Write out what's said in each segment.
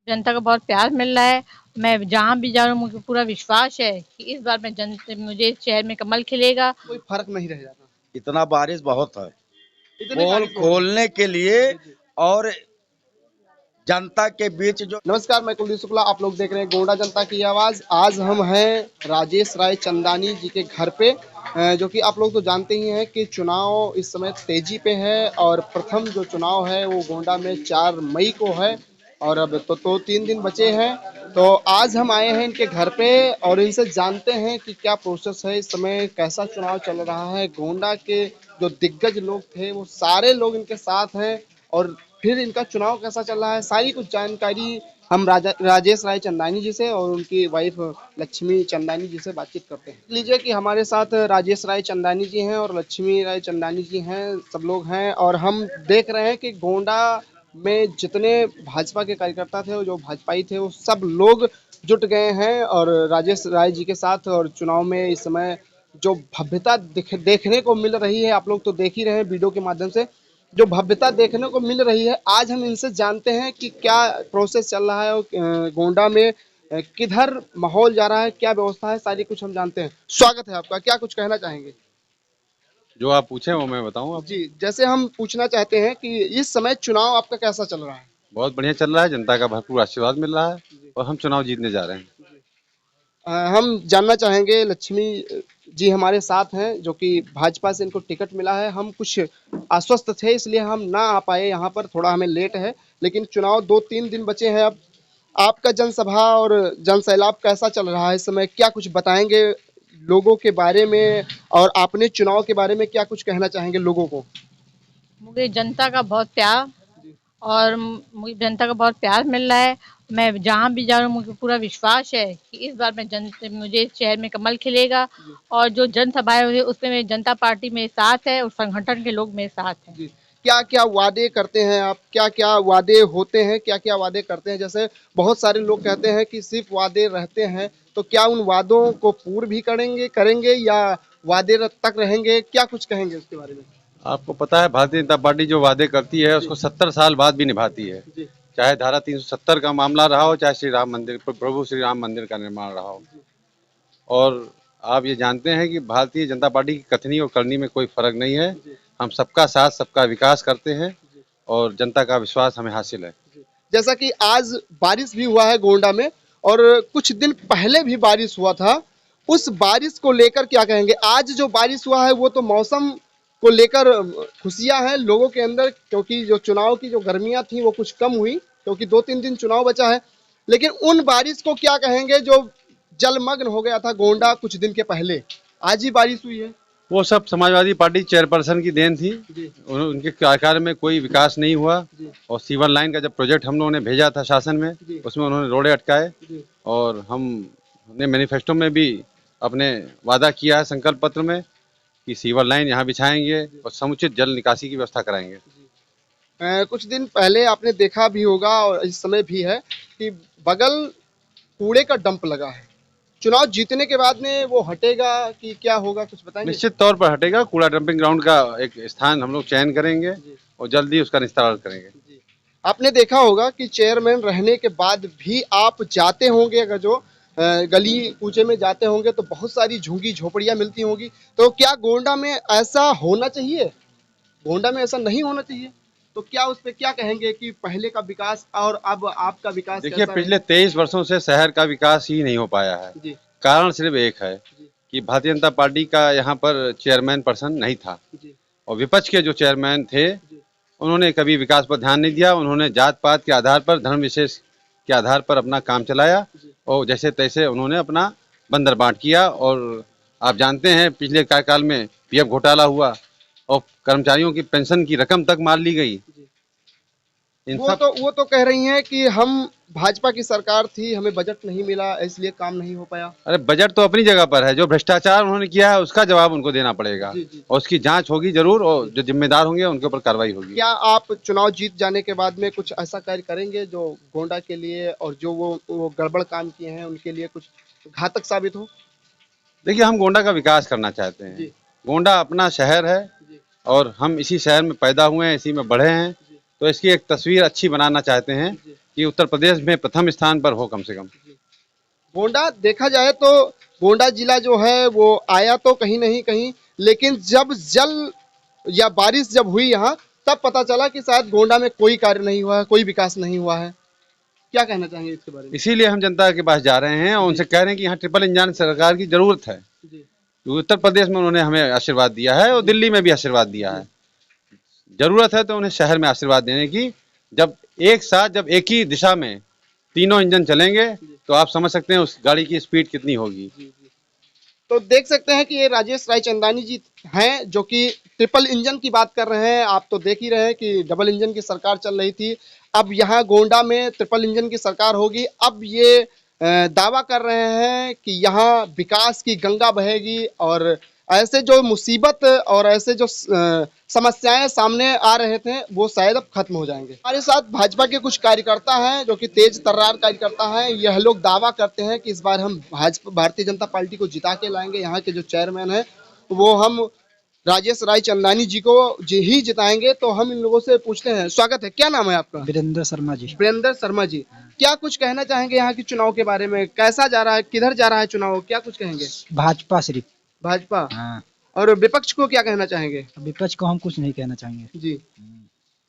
जनता का बहुत प्यार मिल रहा है। मैं जहाँ भी जा रहा हूँ मुझे पूरा विश्वास है कि इस बार मुझे इस शहर में कमल खिलेगा। कोई फर्क नहीं रह जाता। इतना बारिश बहुत है, इतनी पोल बारिश हो रही है। खोलने के लिए और जनता के बीच जो नमस्कार, मैं कुलदीप शुक्ला, आप लोग देख रहे हैं गोंडा जनता की आवाज। आज हम हैं राजेश राय चंदानी जी के घर पे, जो कि आप लोग तो जानते ही हैं कि चुनाव इस समय तेजी पे है और प्रथम जो चुनाव है वो गोंडा में 4 मई को है और अब तो 3 दिन बचे हैं। तो आज हम आए हैं इनके घर पे और इनसे जानते हैं कि क्या प्रोसेस है इस समय, कैसा चुनाव चल रहा है। गोंडा के जो दिग्गज लोग थे वो सारे लोग इनके साथ हैं और फिर इनका चुनाव कैसा चल रहा है, सारी कुछ जानकारी हम राजेश राय चंदानी जी से और उनकी वाइफ लक्ष्मी चंदानी जी से बातचीत करते हैं। लीजिए कि हमारे साथ राजेश राय चंदानी जी हैं और लक्ष्मी राय चंदानी जी हैं, सब लोग हैं और हम देख रहे हैं कि गोंडा में जितने भाजपा के कार्यकर्ता थे, जो भाजपाई थे, वो सब लोग जुट गए हैं और राजेश राय जी के साथ। और चुनाव में इस समय जो भव्यता देखने को मिल रही है, आप लोग तो देख ही रहे हैं वीडियो के माध्यम से, जो भव्यता देखने को मिल रही है। आज हम इनसे जानते हैं कि क्या प्रोसेस चल रहा है और गोंडा में किधर माहौल जा रहा है, क्या व्यवस्था है, सारी कुछ हम जानते हैं। स्वागत है आपका, क्या कुछ कहना चाहेंगे? जो आप पूछे वो मैं बताऊं। आप जी, जैसे हम पूछना चाहते हैं कि इस समय चुनाव आपका कैसा चल रहा है? बहुत बढ़िया चल रहा है, जनता का भरपूर आशीर्वाद मिल रहा है और हम चुनाव जीतने जा रहे हैं। हम जानना चाहेंगे, लक्ष्मी जी हमारे साथ हैं जो कि भाजपा से इनको टिकट मिला है। हम कुछ अस्वस्थ थे इसलिए हम ना आ पाए यहाँ पर, थोड़ा हमें लेट है, लेकिन चुनाव 2-3 दिन बचे हैं अब। आपका जनसभा और जनसैलाब कैसा चल रहा है इस समय, क्या कुछ बताएंगे लोगों के बारे में और आपने चुनाव के बारे में क्या कुछ कहना चाहेंगे लोगों को? मुझे जनता का बहुत प्यार और मुझे जनता का बहुत प्यार मिल रहा है। मैं जहाँ भी जा रहा हूँ मुझे पूरा विश्वास है कि इस बार मुझे इस शहर में कमल खिलेगा। और जो जनसभाएं हुई उसमें मेरी जनता पार्टी मेरे साथ है और संगठन के लोग मेरे साथ हैं। जी, क्या क्या वादे करते हैं आप, क्या क्या वादे होते हैं, क्या क्या वादे करते हैं? जैसे बहुत सारे लोग कहते हैं कि सिर्फ वादे रहते हैं, तो क्या उन वादों को पूर्ण भी करेंगे या वादे तक रहेंगे? क्या कुछ कहेंगे उसके बारे में? आपको पता है भारतीय जनता पार्टी जो वादे करती है उसको 70 साल बाद भी निभाती है। जी, चाहे धारा 370 का मामला रहा हो, चाहे श्री राम मंदिर, प्रभु श्री राम मंदिर का निर्माण रहा हो। और आप ये जानते हैं कि भारतीय जनता पार्टी की कथनी और करनी में कोई फर्क नहीं है। हम सबका साथ, सबका विकास करते हैं और जनता का विश्वास हमें हासिल है। जैसा कि आज बारिश भी हुआ है गोंडा में और कुछ दिन पहले भी बारिश हुआ था, उस बारिश को लेकर क्या कहेंगे? आज जो बारिश हुआ है वो तो मौसम को लेकर खुशियां हैं लोगों के अंदर, क्योंकि जो चुनाव की जो गर्मियां थी वो कुछ कम हुई, क्योंकि 2-3 दिन चुनाव बचा है। लेकिन उन बारिश को क्या कहेंगे जो जलमग्न हो गया था गोंडा कुछ दिन के पहले? आज ही बारिश हुई है। वो सब समाजवादी पार्टी चेयरपर्सन की देन थी। जी, उनके कार्यकाल में कोई विकास नहीं हुआ। जी, और सीवर लाइन का जब प्रोजेक्ट हम लोगों ने भेजा था शासन में, जी, उसमें उन्होंने रोड़े अटकाए। जी, और हमने मैनिफेस्टो में भी अपने वादा किया है संकल्प पत्र में कि सीवर लाइन यहाँ बिछाएंगे और समुचित जल निकासी की व्यवस्था कराएंगे। कुछ दिन पहले आपने देखा भी होगा और इस समय भी है कि बगल कूड़े का डंप लगा है। चुनाव जीतने के बाद में वो हटेगा कि क्या होगा, कुछ बताएंगे? निश्चित तौर पर हटेगा। कूड़ा डंपिंग ग्राउंड का एक स्थान हम लोग चयन करेंगे जी, और जल्दी उसका निस्तारण करेंगे। जी। आपने देखा होगा कि चेयरमैन रहने के बाद भी आप जाते होंगे, अगर जो गली कूचे में जाते होंगे तो बहुत सारी झुग्गी झोपड़ियां मिलती होंगी। तो क्या गोंडा में ऐसा होना चाहिए? गोंडा में ऐसा नहीं होना चाहिए। तो क्या उस पे क्या कहेंगे कि पहले का विकास और अब आपका विकास देखिए, कैसा पिछले 23 वर्षों से शहर का विकास ही नहीं हो पाया है। है? जी, कारण सिर्फ एक है जी, कि भारतीय जनता पार्टी का यहाँ पर चेयरमैन पर्सन नहीं था जी, और विपक्ष के जो चेयरमैन थे जी, उन्होंने कभी विकास पर ध्यान नहीं दिया। उन्होंने जात पात के आधार पर, धर्म विशेष के आधार पर अपना काम चलाया जी, और जैसे तैसे उन्होंने अपना बंदर बांट किया। और आप जानते हैं पिछले कार्यकाल में पीएफ घोटाला हुआ और कर्मचारियों की पेंशन की रकम तक मार ली गई। जी। इन सब वो तो कह रही हैं कि हम भाजपा की सरकार थी, हमें बजट नहीं मिला, इसलिए काम नहीं हो पाया। अरे बजट तो अपनी जगह पर है, जो भ्रष्टाचार उन्होंने किया है उसका जवाब उनको देना पड़ेगा जी, जी। और उसकी जांच होगी जरूर और जो जिम्मेदार होंगे उनके ऊपर कार्रवाई होगी। क्या आप चुनाव जीत जाने के बाद में कुछ ऐसा कार्य करेंगे जो गोंडा के लिए और जो वो गड़बड़ काम किए हैं उनके लिए कुछ घातक साबित हो? देखिए, हम गोंडा का विकास करना चाहते हैं। जी, गोंडा अपना शहर है जी, और हम इसी शहर में पैदा हुए हैं, इसी में बढ़े हैं। जी, तो इसकी एक तस्वीर अच्छी बनाना चाहते हैं। जी, कि उत्तर प्रदेश में प्रथम स्थान पर हो कम से कम। गोंडा देखा जाए तो गोंडा जिला जो है वो आया तो कहीं नहीं कहीं, लेकिन जब जल या बारिश जब हुई यहाँ तब पता चला कि शायद गोंडा में कोई कार्य नहीं हुआ है, कोई विकास नहीं हुआ है। क्या कहना चाहेंगे इसके बारे में? इसीलिए हम जनता के पास जा रहे हैं और उनसे कह रहे हैं कि यहाँ ट्रिपल इंजन सरकार की जरूरत है। उत्तर प्रदेश में उन्होंने हमें आशीर्वाद दिया है और दिल्ली में भी आशीर्वाद दिया है। जरूरत है तो उन्हें शहर में आशीर्वाद देने की। जब एक साथ जब एक ही दिशा में तीनों इंजन चलेंगे तो आप समझ सकते हैं उस गाड़ी की स्पीड कितनी होगी। तो देख सकते हैं कि ये राजेश रायचंदानी जी हैं जो कि ट्रिपल इंजन की बात कर रहे हैं। आप तो देख ही रहे हैं कि डबल इंजन की सरकार चल रही थी, अब यहाँ गोंडा में ट्रिपल इंजन की सरकार होगी। अब ये दावा कर रहे हैं कि यहाँ विकास की गंगा बहेगी और ऐसे जो मुसीबत और ऐसे जो समस्याएं सामने आ रहे थे वो शायद अब खत्म हो जाएंगे। हमारे साथ भाजपा के कुछ कार्यकर्ता हैं जो कि तेज तर्रार कार्यकर्ता हैं। यह लोग दावा करते हैं कि इस बार हम भारतीय जनता पार्टी को जिता के लाएंगे। यहाँ के जो चेयरमैन हैं वो हम राजेश रायचंदानी जी को ही जिताएंगे। तो हम इन लोगों से पूछते हैं। स्वागत है, क्या नाम है आपका? वीरेंद्र शर्मा जी। वीरेंद्र शर्मा जी, क्या कुछ कहना चाहेंगे यहाँ के चुनाव के बारे में? कैसा जा रहा है, किधर जा रहा है चुनाव, क्या कुछ कहेंगे? भाजपा सिर्फ। भाजपा। हाँ। और विपक्ष को क्या कहना चाहेंगे? विपक्ष को हम कुछ नहीं कहना चाहेंगे जी।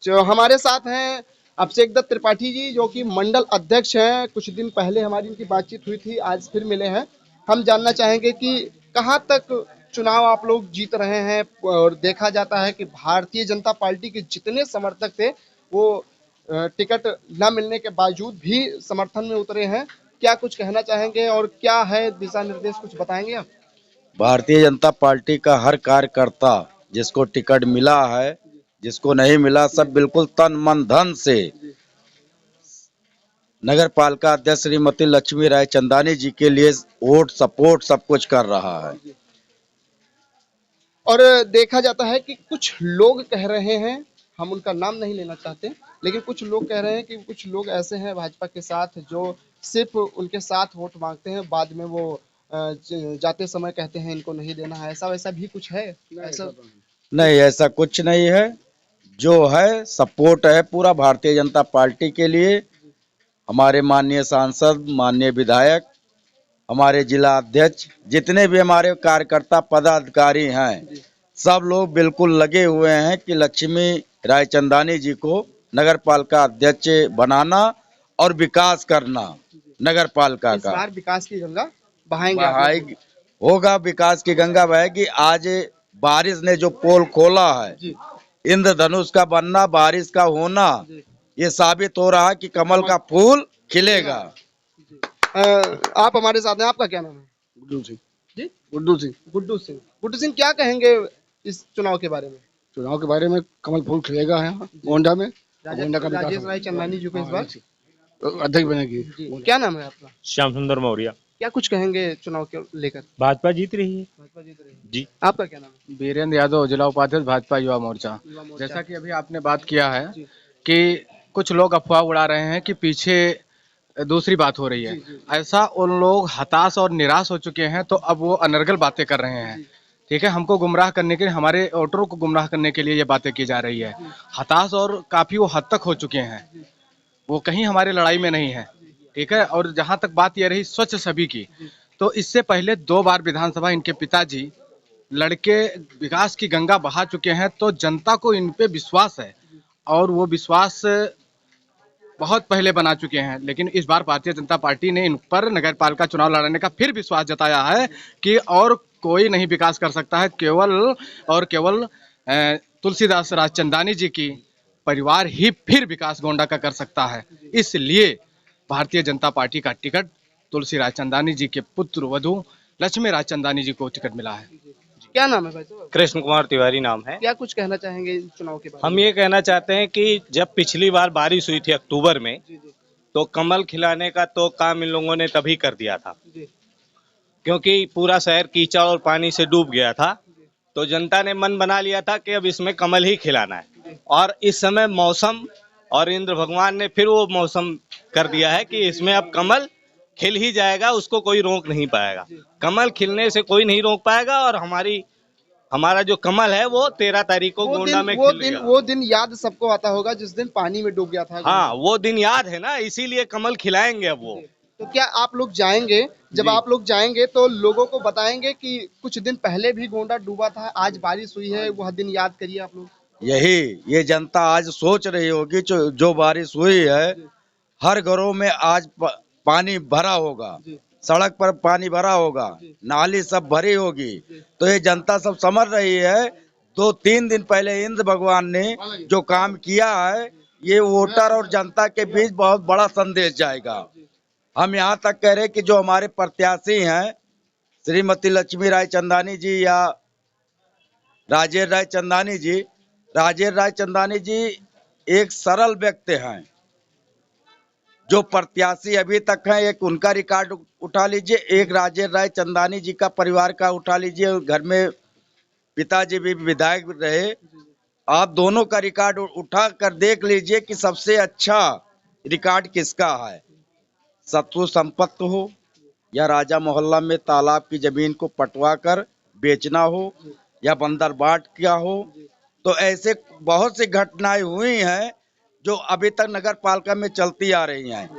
जो हमारे साथ हैं अभिषेक दत्त त्रिपाठी जी जो कि मंडल अध्यक्ष हैं। कुछ दिन पहले हमारी इनकी बातचीत हुई थी, आज फिर मिले हैं। हम जानना चाहेंगे कि कहाँ तक चुनाव आप लोग जीत रहे हैं। और देखा जाता है कि भारतीय जनता पार्टी के जितने समर्थक थे वो टिकट न मिलने के बावजूद भी समर्थन में उतरे हैं। क्या कुछ कहना चाहेंगे और क्या है दिशा निर्देश, कुछ बताएंगे आप? भारतीय जनता पार्टी का हर कार्यकर्ता जिसको टिकट मिला है, जिसको नहीं मिला, सब बिल्कुल तन मन धन से नगर पालिका अध्यक्ष श्रीमती लक्ष्मी रायचंदानी जी के लिए वोट सपोर्ट सब कुछ कर रहा है। और देखा जाता है कि कुछ लोग कह रहे हैं, हम उनका नाम नहीं लेना चाहते, लेकिन कुछ लोग कह रहे हैं कि कुछ लोग ऐसे हैं भाजपा के साथ जो सिर्फ उनके साथ वोट मांगते हैं, बाद में वो जाते समय कहते हैं इनको नहीं देना है। ऐसा वैसा भी कुछ है? ऐसा नहीं, ऐसा कुछ नहीं है। जो है सपोर्ट है पूरा भारतीय जनता पार्टी के लिए। हमारे माननीय सांसद, माननीय विधायक, हमारे जिला अध्यक्ष, जितने भी हमारे कार्यकर्ता पदाधिकारी हैं, सब लोग बिल्कुल लगे हुए हैं कि लक्ष्मी रायचंदानी जी को नगर पालिका अध्यक्ष बनाना और विकास करना नगर पालिका का। इस बार विकास की गंगा बहाएंगे। होगा, विकास की गंगा बहेगी। आज बारिश ने जो पोल खोला है, इंद्रधनुष का बनना, बारिश का होना, ये साबित हो रहा है कि कमल का फूल खिलेगा। आप हमारे साथ हैं, आपका क्या नाम है? गुड्डू सिंह जी, गुड्डू सिंह। गुड्डू सिंह। गुड्डू सिंह, क्या कहेंगे इस चुनाव के बारे में? चुनाव के बारे में कमल फूल खिलेगा यहाँ गोंडा में। गोंडा का राजेश रायचंदानी जी को इस बार अध्यक्ष बनेगी। क्या नाम है आपका? श्याम सुंदर मौर्य। क्या कुछ कहेंगे चुनाव के लेकर? भाजपा जीत रही है। भाजपा जीत रही है। जी। आपका क्या नाम है? वीरेंद्र यादव, जिला उपाध्यक्ष भाजपा युवा मोर्चा। जैसा कि अभी आपने बात किया है कि कुछ लोग अफवाह उड़ा रहे हैं कि पीछे दूसरी बात हो रही है, ऐसा उन लोग हताश और निराश हो चुके हैं, तो अब वो अनर्गल बातें कर रहे हैं। ठीक है, हमको गुमराह करने के लिए, हमारे वोटरों को गुमराह करने के लिए ये बातें की जा रही है। हताश और काफी वो हद तक हो चुके हैं, वो कहीं हमारे लड़ाई में नहीं है। ठीक है, और जहां तक बात ये रही स्वच्छ छवि की, तो इससे पहले 2 बार विधानसभा इनके पिताजी लड़के विकास की गंगा बहा चुके हैं, तो जनता को इन पे विश्वास है और वो विश्वास बहुत पहले बना चुके हैं। लेकिन इस बार भारतीय जनता पार्टी ने इन पर नगर पालिका चुनाव लड़ने का फिर विश्वास जताया है कि और कोई नहीं विकास कर सकता है, केवल और केवल तुलसीदास रायचंदानी जी की परिवार ही फिर विकास गोंडा का कर सकता है। इसलिए भारतीय जनता पार्टी का टिकट तुलसी रायचंदानी जी के पुत्र वधू लक्ष्मी रायचंदानी जी को टिकट मिला है। क्या नाम है भाई साहब? कृष्ण कुमार तिवारी नाम है। क्या कुछ कहना चाहेंगे इस चुनाव के बारे में? हम ये कहना चाहते हैं कि जब पिछली बार बारिश हुई थी अक्टूबर में, तो कमल खिलाने का तो काम इन लोगों ने तभी कर दिया था, क्योंकि पूरा शहर कीचड़ और पानी से डूब गया था। तो जनता ने मन बना लिया था कि अब इसमें कमल ही खिलाना है। और इस समय मौसम और इंद्र भगवान ने फिर वो मौसम कर दिया है कि इसमें अब कमल खिल ही जाएगा, उसको कोई रोक नहीं पाएगा। कमल खिलने से कोई नहीं रोक पाएगा और हमारी हमारा जो कमल है वो 13 तारीख को गोंडा में खिलेगा। वो दिन याद सबको आता होगा जिस दिन पानी में डूब गया था। हाँ, वो दिन याद है ना, इसीलिए कमल खिलाएंगे अब वो। तो क्या आप लोग जाएंगे, जब जी। आप लोग जाएंगे तो लोगों को बताएंगे कि कुछ दिन पहले भी गोंडा डूबा था, आज बारिश हुई है, वह दिन याद करिए आप लोग। ये जनता आज सोच रही होगी जो बारिश हुई है, हर घरों में आज पानी भरा होगा, सड़क पर पानी भरा होगा, नाली सब भरी होगी। तो ये जनता सब समझ रही है 2-3 दिन पहले इंद्र भगवान ने जो काम किया है, ये वोटर और जनता के बीच बहुत बड़ा संदेश जाएगा। हम यहाँ तक कह रहे हैं कि जो हमारे प्रत्याशी हैं श्रीमती लक्ष्मी राय चंदानी जी या राजेश राय चंदानी जी एक सरल व्यक्ति हैं। जो प्रत्याशी अभी तक हैं, एक उनका रिकॉर्ड उठा लीजिए, एक राजेश राय चंदानी जी का परिवार का उठा लीजिए, घर में पिताजी भी विधायक रहे, आप दोनों का रिकॉर्ड उठा कर देख लीजिए कि सबसे अच्छा रिकॉर्ड किसका है। शत्रु संपत्ति हो या राजा मोहल्ला में तालाब की जमीन को पटवा कर बेचना हो या बंदर बाट किया हो, तो ऐसे बहुत सी घटनाएं हुई हैं जो अभी तक नगर पालिका में चलती आ रही हैं।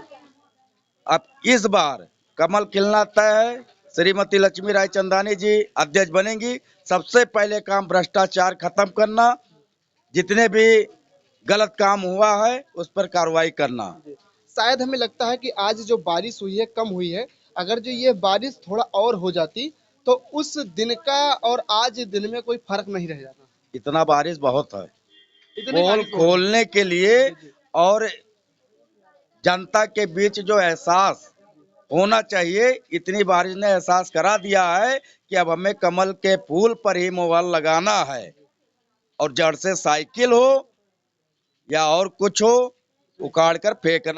अब इस बार कमल खिलना तय है। श्रीमती लक्ष्मी राय चंदानी जी अध्यक्ष बनेंगी। सबसे पहले काम भ्रष्टाचार खत्म करना, जितने भी गलत काम हुआ है उस पर कार्रवाई करना। शायद हमें लगता है कि आज जो बारिश हुई है कम हुई है, अगर जो ये बारिश थोड़ा और हो जाती तो उस दिन का और आज दिन में कोई फर्क नहीं रह जाता। इतना बारिश बहुत है, इतनी पोल बारिश हो रही खोलने के लिए, और जनता के बीच जो एहसास होना चाहिए, इतनी बारिश ने एहसास करा दिया है कि अब हमें कमल के फूल पर ही मोहर लगाना है, और जड़ से साइकिल हो या और कुछ हो उखाड़ कर फेंकना।